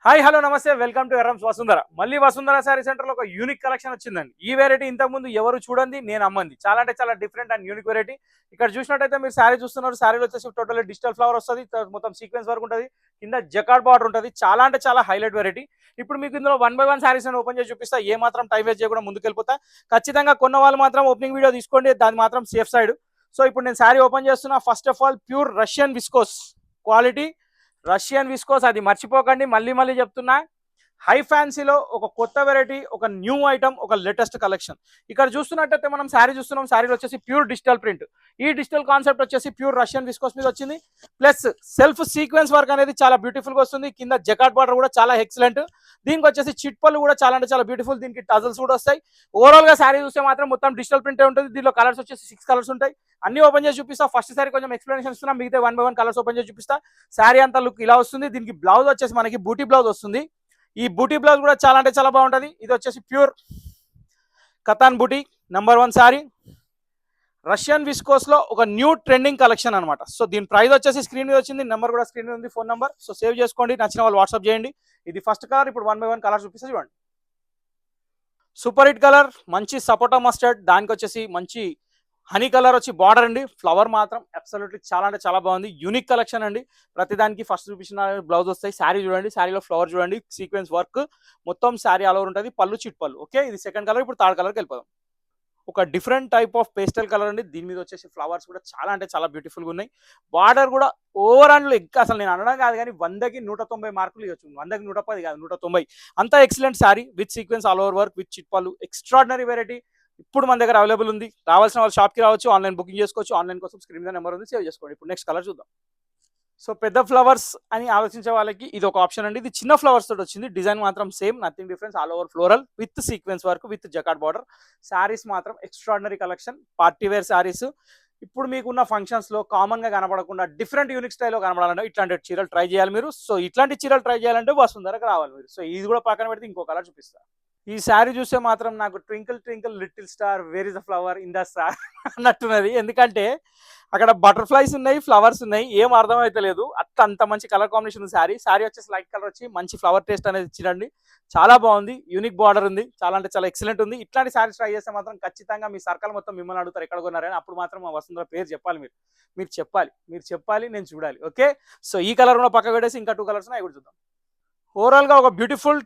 Hi hello నమస్తే welcome to Errams Vasundhara. మళ్ళీ వసుంధర శారీ సెంటర్లో ఒక యూనిక్ కలెక్షన్ వచ్చిందండి. ఈ వెరైటీ ఇంతకుముందు ఎవరు చూడండి, నేను అమ్మంది. చాలా అంటే చాలా డిఫరెంట్ అండ్ యూనిక్ వెరైటీ. ఇక్కడ చూసినట్టయితే మీరు శారీ చూస్తున్నారు. శారీలో వచ్చేసి టోటల్ డిజిటల్ ఫ్లవర్ వస్తుంది, మొత్తం సీక్వెన్స్ వర్క్ ఉంటుంది, కింద జకార్డ్ బార్డర్ ఉంటుంది. చాలా అంటే చాలా హైలైట్ వెరైటీ. ఇప్పుడు మీకు ఇందులో 1 by 1 శారీస్ ఓపెన్ చేసి చూపిస్తా. ఏ మాత్రం టైం వేస్ట్ చేయకుండా ముందుకెళ్ళిపోతా. ఖచ్చితంగా కొన్న వాళ్ళు మాత్రం ఓపెనింగ్ వీడియో తీసుకోండి, దాని మాత్రం సేఫ్ సైడ్. సో ఇప్పుడు నేను శారీ ఓపెన్ చేస్తున్నా. First of all pure Russian viscose quality, Russian viscose అది మర్చిపోకండి. మళ్ళీ మళ్ళీ చెప్తున్నా, హై ఫ్యాన్సీలో ఒక కొత్త వెరైటీ, ఒక న్యూ ఐటమ్, ఒక లేటెస్ట్ కలెక్షన్. ఇక్కడ చూస్తున్నట్టయితే మనం శారీ చూస్తున్నాం. శారీలో వచ్చేసి ప్యూర్ డిజిటల్ ప్రింట్. ఈ డిజిటల్ కాన్సెప్ట్ వచ్చేసి ప్యూర్ రష్యన్ విస్కోస్ మీద వచ్చింది. ప్లస్ సెల్ఫ్ సీక్వెన్స్ వర్క్ అనేది చాలా బ్యూటిఫుల్ గా వస్తుంది. కింద జకాట్ బార్డర్ కూడా చాలా ఎక్సలెంట్. దీనికి వచ్చేసి చిట్పల్లు కూడా చాలా అంటే చాలా బ్యూటిఫుల్. దీనికి టజల్స్ కూడా వస్తాయి. ఓవరాల్ గా శారీ చూస్తే మాత్రం మొత్తం డిజిటల్ ప్రింట్ ఉంటుంది. దీనిలో కలర్స్ వచ్చేసి 6 కలర్స్ ఉంటాయి. అన్ని ఓపెన్ చేసి చూపిస్తా. ఫస్ట్ సారీ కొంచెం ఎక్స్ప్లెనేషన్ ఇస్తున్నా, మిగతా 1 by 1 కలర్స్ ఓపెన్ చేసి చూపిస్తా. శారీ అంతా లుక్ ఇలా వస్తుంది. దీనికి బ్లౌజ్ వచ్చేసి మనకి బూటీ బ్లౌజ్ వస్తుంది. ఈ బూటీ బ్లౌజ్ కూడా చాలా అంటే చాలా బాగుంటుంది. ఇది వచ్చేసి ప్యూర్ కతాన్ బూటీ #1 శారీ. రష్యన్ విస్కోస్ లో ఒక న్యూ ట్రెండింగ్ కలెక్షన్ అనమాట. సో దీని ప్రైస్ వచ్చేసి స్క్రీన్ మీద వచ్చింది, నెంబర్ కూడా స్క్రీన్ మీద ఉంది, ఫోన్ నెంబర్. సో సేవ్ చేసుకోండి, నచ్చిన వాళ్ళు వాట్సాప్ చేయండి. ఇది ఫస్ట్ కలర్. ఇప్పుడు 1 by 1 కలర్ చూపిస్తా చూడండి. సూపర్ హిట్ కలర్, మంచి సపోటా మస్టర్డ్, దానికి వచ్చేసి మంచి హనీ కలర్ వచ్చి బార్డర్ అండి. ఫ్లవర్ మాత్రం అబ్సల్యూట్లీ చాలా అంటే చాలా బాగుంది. యూనిక్ కలెక్షన్ అండి. ప్రతిదానికి ఫస్ట్ చూపించిన బ్లౌజ్ వస్తాయి. శారీ చూడండి, శారీలో ఫ్లవర్ చూడండి, సీక్వెన్స్ వర్క్ మొత్తం శారీ ఆల్ ఓవర్ ఉంటుంది. పళ్ళు చిట్ పళ్ళు. ఓకే, ఇది సెకండ్ కలర్. ఇప్పుడు థర్డ్ కలర్కి వెళ్ళిపోదాం. ఒక different type of pastel colour అండి. దీని మీద వచ్చేసి ఫ్లవర్స్ కూడా చాలా అంటే చాలా బ్యూటిఫుల్ గా ఉన్నాయి. బార్డర్ కూడా ఓవరాల్ అసలు నేను అనడం కాదు కానీ 100కి 190 మార్కులు ఇవ్వచ్చు. 100కి 110 కాదు, 190. అంతా excellent sari with sequence all over work with చిట్పాలు. Extraordinary variety. ఇప్పుడు మన దగ్గర అవైలబుల్ ఉంది. రావాల్సిన వాళ్ళు షాప్కి రావచ్చు, ఆన్లైన్ బుకింగ్ చేసుకోవచ్చు. ఆన్లైన్ కోసం స్క్రీన్ మీద నెంబర్ ఉంది, సేవ్ చేసుకోండి. ఇప్పుడు నెక్స్ట్ కలర్ చూద్దాం. సో పెద్ద ఫ్లవర్స్ అని ఆలోచించే వాళ్ళకి ఇది ఒక ఆప్షన్ అండి. ఇది చిన్న ఫ్లవర్స్ తోటి వచ్చింది. డిజైన్ మాత్రం same, nothing difference. All over floral with sequence work with jacquard border. Saris మాత్రం extraordinary collection, party wear saris. ఇప్పుడు మీకున్న ఫంక్షన్స్ లో కామన్ గా కనపడకుండా డిఫరెంట్ యూనిక్ స్టైల్లో కనపడాలంటే ఇట్లాంటి చీరలు ట్రై చేయాలి మీరు. సో ఇట్లాంటి చీరలు ట్రై చేయాలంటే వసుంధరకు రావాలి మీరు. సో ఇది కూడా పక్కన పెడితే ఇంకో కలర్ చూపిస్తారు. ఈ శారీ చూస్తే మాత్రం నాకు twinkle twinkle little star where is the flower in the star అన్నట్టున్నది. ఎందుకంటే అక్కడ బటర్ఫ్లైస్ ఉన్నాయి, ఫ్లవర్స్ ఉన్నాయి, ఏం అర్థమైతే లేదు. అంత మంచి కలర్ కాంబినేషన్ ఉంది. శారీ వచ్చేసి లైట్ కలర్ వచ్చి మంచి ఫ్లవర్ టేస్ట్ అనేది ఇచ్చిరండి. చాలా బాగుంది. యూనిక్ బార్డర్ ఉంది. చాలా అంటే చాలా ఎక్సలెంట్ ఉంది. ఇట్లాంటి శారీస్ ట్రై చేస్తే మాత్రం ఖచ్చితంగా మీ సర్కిల్ మొత్తం మిమ్మల్ని అడుగుతారు ఎక్కడ కొన్నారని. అప్పుడు మాత్రం మా వసుంధర పేరు చెప్పాలి. మీరు చెప్పాలి, నేను చూడాలి. ఓకే, సో ఈ కలర్ కూడా పక్క పెట్టేసి ఇంకా 2 కలర్స్ అవి కూడా చూద్దాం. ఓవరాల్ గా ఒక బ్యూటిఫుల్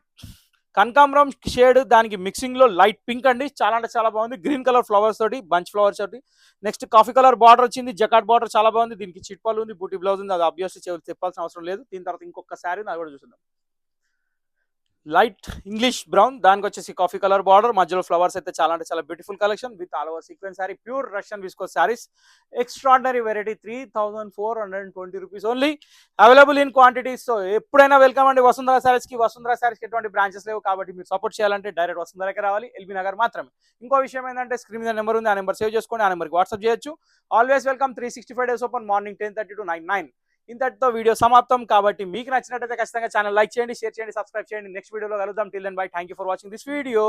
కనకాంబరం షేడ్, దానికి మిక్సింగ్ లో లైట్ పింక్ అండి. చాలా అంటే చాలా బాగుంది. గ్రీన్ కలర్ ఫ్లవర్స్ తోటి, బంచ్ ఫ్లవర్స్ తోటి. నెక్స్ట్ కాఫీ కలర్ బార్డర్ వచ్చింది. జకాట్ బార్డర్ చాలా బాగుంది. దీనికి చిట్పాలు ఉంది, బూటీ బ్లౌజ్ ఉంది. అది ఆబ్వియస్లీ చెప్పాల్సిన అవసరం లేదు. దీని తర్వాత ఇంకొక శారీ అది కూడా చూద్దాం. లైట్ ఇంగ్లీష్ బ్రౌన్, దానికి వచ్చేసి కాఫీ కలర్ బార్డర్, మధ్యలో ఫ్లవర్స్ అయితే చాలా అంటే చాలా beautiful collection with all over sequence sari. Pure Russian viscose saris. Extraordinary variety. 3420 rupees only. Available in quantities. So ఎప్పుడైనా వెల్కమ్ అండి వసుంధర శారీస్ కి. వసుంధర శారీస్ కి ఎటువంటి బ్రాంచెస్ లేవు కాబట్టి మీరు సపోర్ట్ చేయాలంటే డైరెక్ట్ వసుంధరకే రావాలి, ఎల్బీ నగర్ మాత్రమే. ఇంకో విషయం ఏంటంటే స్క్రీన్ మీద నెంబర్ ఉంది, ఆ నెంబర్ సేవ్ చేసుకోండి, ఆ నెంబర్కి వాట్సాప్ చేయొచ్చు. Always welcome. 365 days open, morning 10:30 to 9. ఇంతటితో వీడియో సమాప్తం. కాబట్టి మీకు నచ్చినట్లయితే ఖచ్చితంగా ఛానల్ లైక్ చేయండి, షేర్ చేయండి, సబ్స్క్రైబ్ చేయండి. నెక్స్ట్ వీడియోలో కలుద్దాం. Till then bye. Thank you for watching this video.